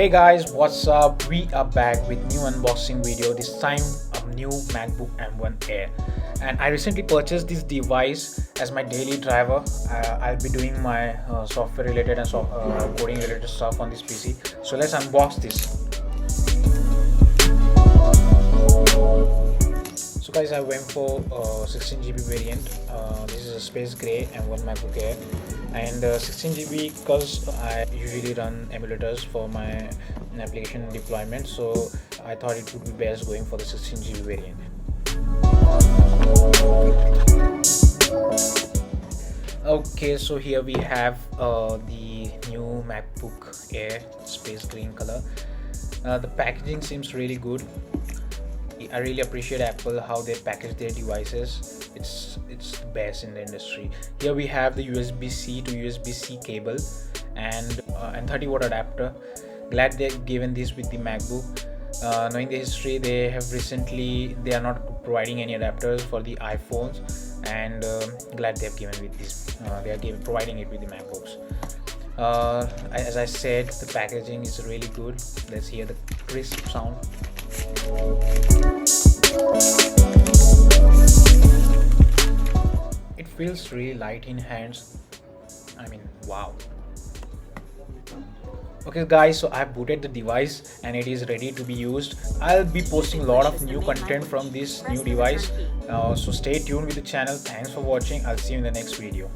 Hey guys, what's up? We are back with new unboxing video. This time a new MacBook M1 Air, and I recently purchased this device as my daily driver. I'll be doing my software related and coding related stuff on this PC. So let's unbox this. So guys, I went for 16 GB variant. This is a space gray M1 MacBook Air, and 16 GB because I usually run emulators for my application deployment, so I thought it would be best going for the 16 GB variant. Okay, so here we have the new MacBook Air space green color. The packaging seems really good. I really appreciate Apple how they package their devices. It's the best in the industry. Here we have the USB-C to USB-C cable and 30-watt adapter. Glad they've given this with the MacBook. Knowing the history, they are not providing any adapters for the iPhones, and glad they've given with this. They are providing it with the MacBooks. As I said, the packaging is really good. Let's hear the crisp sound. It feels really light in hands. I mean, wow. Okay guys, so I have booted the device and it is ready to be used. I'll be posting a lot of new content from this new device, so stay tuned with the channel. Thanks for watching. I'll see you in the next video.